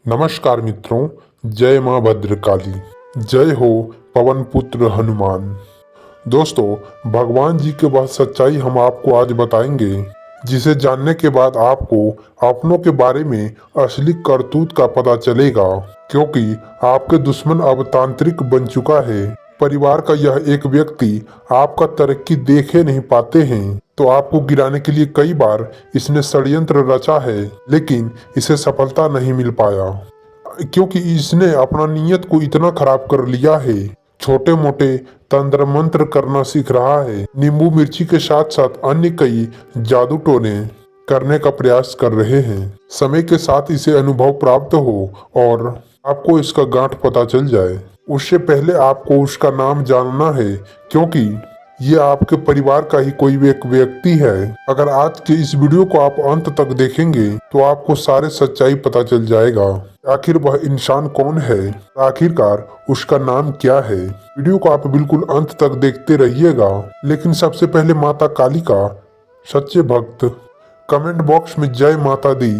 नमस्कार मित्रों, जय माँ भद्रकाली, जय हो पवन पुत्र हनुमान। दोस्तों, भगवान जी के वह सच्चाई हम आपको आज बताएंगे जिसे जानने के बाद आपको अपनों के बारे में असली करतूत का पता चलेगा, क्योंकि आपके दुश्मन अब तांत्रिक बन चुका है। परिवार का यह एक व्यक्ति आपका तरक्की देखे नहीं पाते हैं, तो आपको गिराने के लिए कई बार इसने षड्यंत्र रचा है, लेकिन इसे सफलता नहीं मिल पाया, क्योंकि इसने अपना नियत को इतना खराब कर लिया है। छोटे मोटे तंत्र मंत्र करना सीख रहा है, नींबू मिर्ची के साथ साथ अन्य कई जादू टोने करने का प्रयास कर रहे हैं। समय के साथ इसे अनुभव प्राप्त हो और आपको इसका गांठ पता चल जाए, उससे पहले आपको उसका नाम जानना है, क्योंकि ये आपके परिवार का ही कोई एक व्यक्ति है। अगर आज के इस वीडियो को आप अंत तक देखेंगे तो आपको सारे सच्चाई पता चल जाएगा। आखिर वह इंसान कौन है, आखिरकार उसका नाम क्या है। वीडियो को आप बिल्कुल अंत तक देखते रहिएगा। लेकिन सबसे पहले माता काली का सच्चे भक्त कमेंट बॉक्स में जय माता दी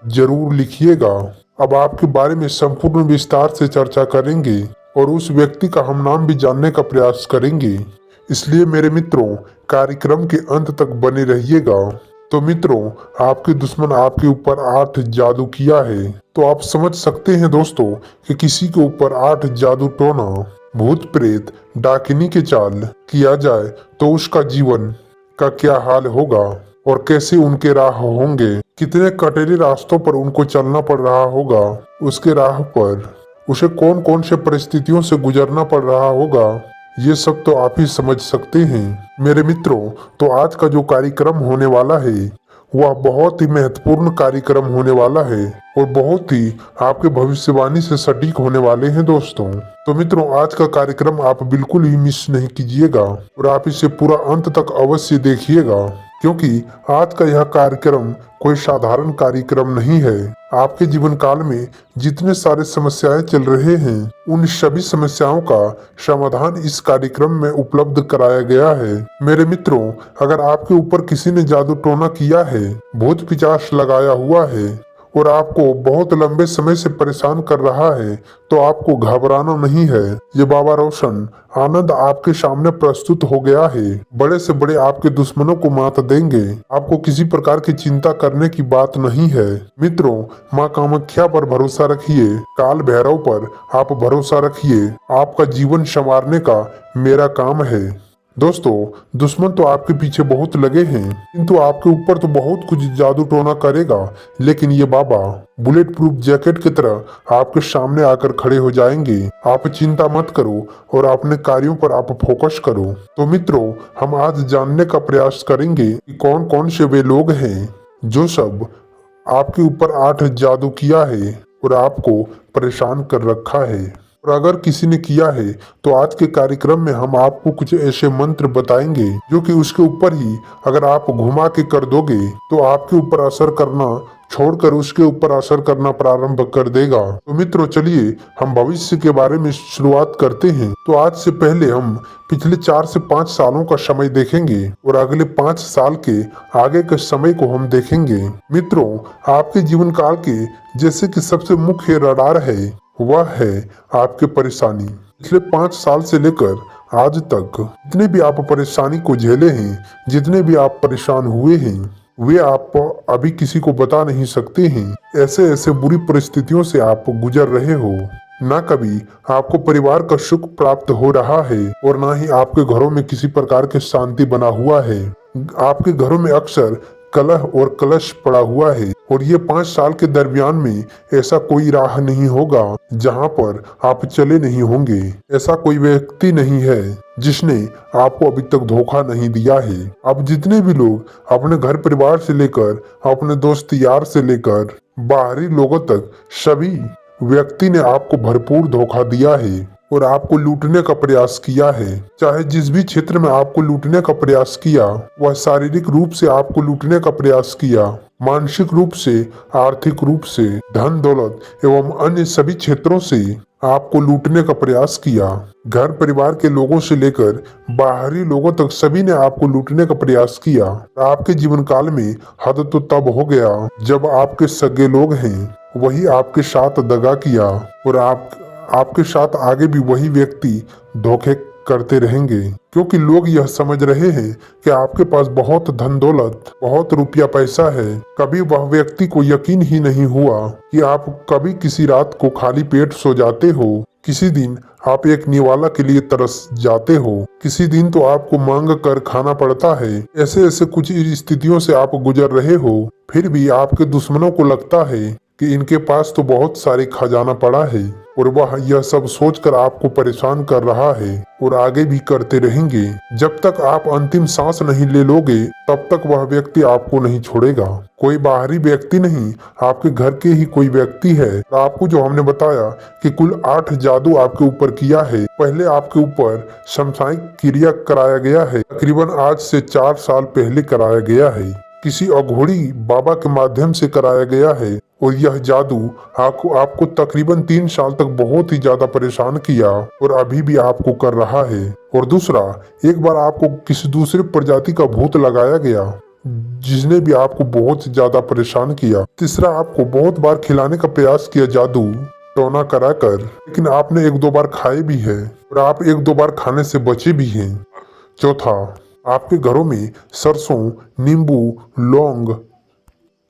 जरूर लिखिएगा। अब आपके बारे में संपूर्ण विस्तार से चर्चा करेंगे और उस व्यक्ति का हम नाम भी जानने का प्रयास करेंगे, इसलिए मेरे मित्रों कार्यक्रम के अंत तक बने रहिएगा। तो मित्रों, आपके दुश्मन आपके ऊपर 8 जादू किया है, तो आप समझ सकते हैं दोस्तों कि किसी के ऊपर 8 जादू टोना, भूत प्रेत, डाकिनी के चाल किया जाए तो उसका जीवन का क्या हाल होगा और कैसे उनके राह होंगे, कितने कटेले रास्तों पर उनको चलना पड़ रहा होगा, उसके राह पर उसे कौन कौन से परिस्थितियों से गुजरना पड़ रहा होगा, ये सब तो आप ही समझ सकते हैं। मेरे मित्रों, तो आज का जो कार्यक्रम होने वाला है वह बहुत ही महत्वपूर्ण कार्यक्रम होने वाला है और बहुत ही आपके भविष्यवाणी से सटीक होने वाले हैं दोस्तों। तो मित्रों, आज का कार्यक्रम आप बिल्कुल ही मिस नहीं कीजिएगा और आप इसे पूरा अंत तक अवश्य देखिएगा, क्योंकि आज का यह कार्यक्रम कोई साधारण कार्यक्रम नहीं है। आपके जीवन काल में जितने सारे समस्याएं चल रहे हैं, उन सभी समस्याओं का समाधान इस कार्यक्रम में उपलब्ध कराया गया है। मेरे मित्रों, अगर आपके ऊपर किसी ने जादू टोना किया है, भूत पिशाच लगाया हुआ है और आपको बहुत लंबे समय से परेशान कर रहा है, तो आपको घबराना नहीं है। ये बाबा रोशन आनंद आपके सामने प्रस्तुत हो गया है। बड़े से बड़े आपके दुश्मनों को मात देंगे। आपको किसी प्रकार की चिंता करने की बात नहीं है। मित्रों, माँ कामाख्या पर भरोसा रखिए, काल भैरव पर आप भरोसा रखिए। आपका जीवन संवारने का मेरा काम है। दोस्तों, दुश्मन तो आपके पीछे बहुत लगे हैं, किंतु आपके ऊपर तो बहुत कुछ जादू टोना करेगा, लेकिन ये बाबा बुलेट प्रूफ जैकेट की तरह आपके सामने आकर खड़े हो जाएंगे। आप चिंता मत करो और अपने कार्यों पर आप फोकस करो। तो मित्रों, हम आज जानने का प्रयास करेंगे कि कौन कौन से वे लोग हैं जो सब आपके ऊपर 8 जादू किया है और आपको परेशान कर रखा है। और अगर किसी ने किया है तो आज के कार्यक्रम में हम आपको कुछ ऐसे मंत्र बताएंगे जो कि उसके ऊपर ही अगर आप घुमा के कर दोगे तो आपके ऊपर असर करना छोड़कर उसके ऊपर असर करना प्रारंभ कर देगा। तो मित्रों, चलिए हम भविष्य के बारे में शुरुआत करते हैं। तो आज से पहले हम पिछले 4 से 5 सालों का समय देखेंगे और अगले 5 साल के आगे के समय को हम देखेंगे। मित्रों, आपके जीवन काल के जैसे कि सबसे मुख्य रडार है वह है आपके परेशानी। पिछले 5 साल से लेकर आज तक जितने भी आप परेशानी को झेले हैं, जितने भी आप परेशान हुए हैं, वे आप अभी किसी को बता नहीं सकते हैं। ऐसे ऐसे बुरी परिस्थितियों से आप गुजर रहे हो। ना कभी आपको परिवार का सुख प्राप्त हो रहा है और ना ही आपके घरों में किसी प्रकार की शांति बना हुआ है। आपके घरों में अक्सर कलह और कलश पड़ा हुआ है और ये 5 साल के दरमियान में ऐसा कोई राह नहीं होगा जहां पर आप चले नहीं होंगे। ऐसा कोई व्यक्ति नहीं है जिसने आपको अभी तक धोखा नहीं दिया है। अब जितने भी लोग अपने घर परिवार से लेकर अपने दोस्त यार से लेकर बाहरी लोगों तक सभी व्यक्ति ने आपको भरपूर धोखा दिया है और आपको लूटने का प्रयास किया है। चाहे जिस भी क्षेत्र में आपको लूटने का प्रयास किया, वह शारीरिक रूप से आपको लूटने का प्रयास किया, मानसिक रूप से, आर्थिक रूप से, धन दौलत एवं अन्य सभी क्षेत्रों से आपको लूटने का प्रयास किया। घर परिवार के लोगों से लेकर बाहरी लोगों तक सभी ने आपको लूटने का प्रयास किया। आपके जीवन काल में हद तो तब हो गया जब आपके सगे लोग हैं वही आपके साथ दगा किया और आपके साथ आगे भी वही व्यक्ति धोखे करते रहेंगे, क्योंकि लोग यह समझ रहे हैं कि आपके पास बहुत धन दौलत, बहुत रुपया पैसा है। कभी वह व्यक्ति को यकीन ही नहीं हुआ कि आप कभी किसी रात को खाली पेट सो जाते हो, किसी दिन आप एक निवाला के लिए तरस जाते हो, किसी दिन तो आपको मांग कर खाना पड़ता है। ऐसे ऐसे कुछ स्थितियों से आप गुजर रहे हो, फिर भी आपके दुश्मनों को लगता है कि इनके पास तो बहुत सारे खजाना पड़ा है और वह यह सब सोचकर आपको परेशान कर रहा है और आगे भी करते रहेंगे। जब तक आप अंतिम सांस नहीं ले लोगे तब तक वह व्यक्ति आपको नहीं छोड़ेगा। कोई बाहरी व्यक्ति नहीं, आपके घर के ही कोई व्यक्ति है। आपको जो हमने बताया कि कुल 8 जादू आपके ऊपर किया है। पहले आपके ऊपर शमशानिक क्रिया कराया गया है, तकरीबन आज से 4 साल पहले कराया गया है। किसी अघोरी बाबा के माध्यम से कराया गया है और यह जादू आपको तकरीबन 3 साल तक बहुत ही ज्यादा परेशान किया और अभी भी आपको कर रहा है। और दूसरा, एक बार आपको किसी दूसरे प्रजाति का भूत लगाया गया जिसने भी आपको बहुत ज्यादा परेशान किया। तीसरा, आपको बहुत बार खिलाने का प्रयास किया जादू टोना कराकर, लेकिन आपने 1-2 बार खाए भी है और आप 1-2 बार खाने से बचे भी हैं। चौथा, आपके घरों में सरसों, नींबू, लौंग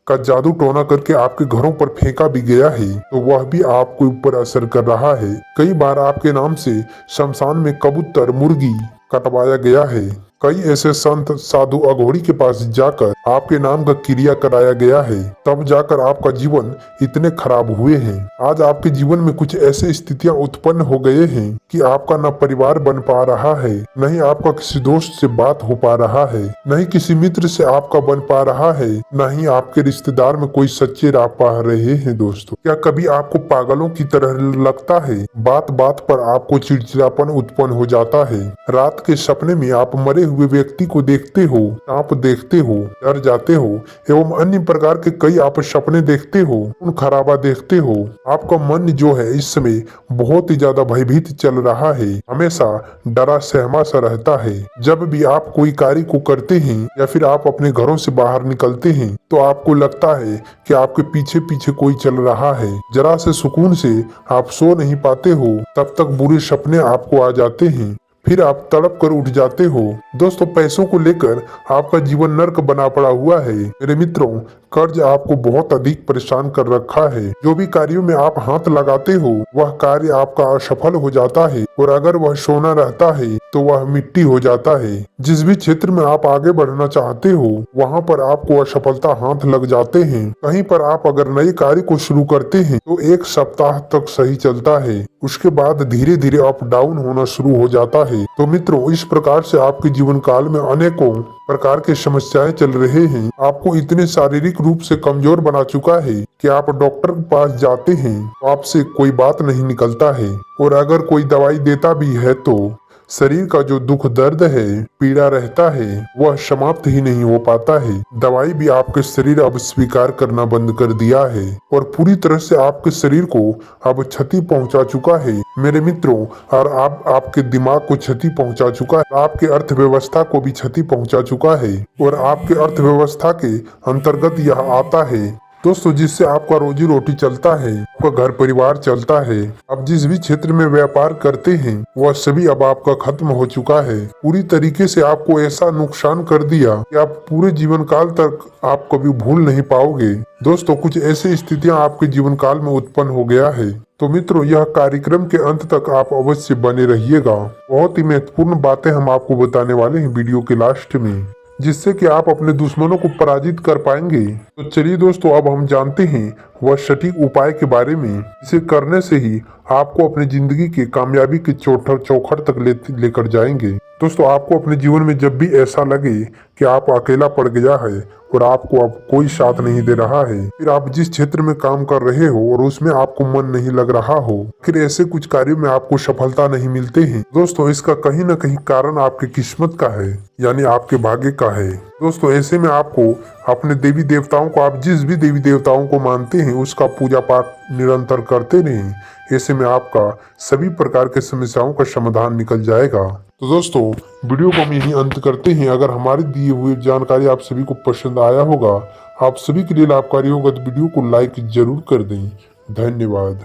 का जादू टोना करके आपके घरों पर फेंका भी गया है, तो वह भी आपके ऊपर असर कर रहा है। कई बार आपके नाम से शमशान में कबूतर, मुर्गी कटवाया गया है। कई ऐसे संत, साधु, अघोरी के पास जाकर आपके नाम का क्रिया कराया गया है, तब जाकर आपका जीवन इतने खराब हुए हैं। आज आपके जीवन में कुछ ऐसे स्थितियां उत्पन्न हो गए हैं कि आपका न परिवार बन पा रहा है, न ही आपका किसी दोस्त से बात हो पा रहा है, न ही किसी मित्र से आपका बन पा रहा है, न ही आपके रिश्तेदार में कोई सच्चे रह पा रहे हैं। दोस्तों, क्या कभी आपको पागलों की तरह लगता है? बात बात पर आपको चिड़चिड़ापन उत्पन्न हो जाता है। रात के सपने में आप मरे हुए व्यक्ति को देखते हो, सांप देखते हो, डर जाते हो एवं अन्य प्रकार के कई आप सपने देखते हो, खून खराबा देखते हो। आपका मन जो है इस समय बहुत ही ज्यादा भयभीत चल रहा है, हमेशा डरा सहमा सा रहता है। जब भी आप कोई कार्य को करते हैं या फिर आप अपने घरों से बाहर निकलते हैं तो आपको लगता है कि आपके पीछे पीछे कोई चल रहा है। जरा से सुकून से आप सो नहीं पाते हो, तब तक बुरे सपने आपको आ जाते हैं, फिर आप तड़प कर उठ जाते हो। दोस्तों, पैसों को लेकर आपका जीवन नर्क बना पड़ा हुआ है। मेरे मित्रों, कर्ज आपको बहुत अधिक परेशान कर रखा है। जो भी कार्यों में आप हाथ लगाते हो वह कार्य आपका असफल हो जाता है और अगर वह सोना रहता है तो वह मिट्टी हो जाता है। जिस भी क्षेत्र में आप आगे बढ़ना चाहते हो वहाँ पर आपको असफलता हाथ लग जाते हैं। कहीं पर आप अगर नए कार्य को शुरू करते हैं तो 1 सप्ताह तक सही चलता है, उसके बाद धीरे धीरे अप डाउन होना शुरू हो जाता है। तो मित्रों, इस प्रकार से आपके जीवन काल में अनेकों प्रकार की समस्याएं चल रहे हैं। आपको इतने शारीरिक रूप से कमजोर बना चुका है कि आप डॉक्टर के पास जाते हैं तो आपसे कोई बात नहीं निकलता है और अगर कोई दवाई देता भी है तो शरीर का जो दुख दर्द है, पीड़ा रहता है, वह समाप्त ही नहीं हो पाता है। दवाई भी आपके शरीर अब स्वीकार करना बंद कर दिया है और पूरी तरह से आपके शरीर को अब क्षति पहुंचा चुका है मेरे मित्रों। और आपके दिमाग को क्षति पहुंचा चुका है, आपके अर्थव्यवस्था को भी क्षति पहुंचा चुका है और आपके अर्थव्यवस्था के अंतर्गत यह आता है दोस्तों, जिससे आपका रोजी रोटी चलता है, आपका घर परिवार चलता है। आप जिस भी क्षेत्र में व्यापार करते हैं वह सभी अब आपका खत्म हो चुका है। पूरी तरीके से आपको ऐसा नुकसान कर दिया कि आप पूरे जीवन काल तक आप कभी भूल नहीं पाओगे। दोस्तों, कुछ ऐसी स्थितियां आपके जीवन काल में उत्पन्न हो गया है। तो मित्रों, यह कार्यक्रम के अंत तक आप अवश्य बने रहिएगा। बहुत ही महत्वपूर्ण बातें हम आपको बताने वाले हैं वीडियो के लास्ट में, जिससे कि आप अपने दुश्मनों को पराजित कर पाएंगे। तो चलिए दोस्तों, अब हम जानते हैं वह सटीक उपाय के बारे में, इसे करने से ही आपको अपनी जिंदगी के कामयाबी के चौखट तक लेकर जाएंगे। दोस्तों, आपको अपने जीवन में जब भी ऐसा लगे कि आप अकेला पड़ गया है और आपको अब कोई साथ नहीं दे रहा है, फिर आप जिस क्षेत्र में काम कर रहे हो और उसमें आपको मन नहीं लग रहा हो, फिर ऐसे कुछ कार्यों में आपको सफलता नहीं मिलते हैं दोस्तों, इसका कहीं न कहीं कारण आपकी किस्मत का है, यानी आपके भाग्य का है। दोस्तों, ऐसे में आपको अपने देवी देवताओं को, आप जिस भी देवी देवताओं को मानते हैं उसका पूजा पाठ निरंतर करते रहें। ऐसे में आपका सभी प्रकार के समस्याओं का समाधान निकल जाएगा। तो दोस्तों, वीडियो को हम यहीं अंत करते हैं। अगर हमारी दी हुई जानकारी आप सभी को पसंद आया होगा आप सभी के लिए लाभकारी होगा तो वीडियो को लाइक जरूर कर दें। धन्यवाद।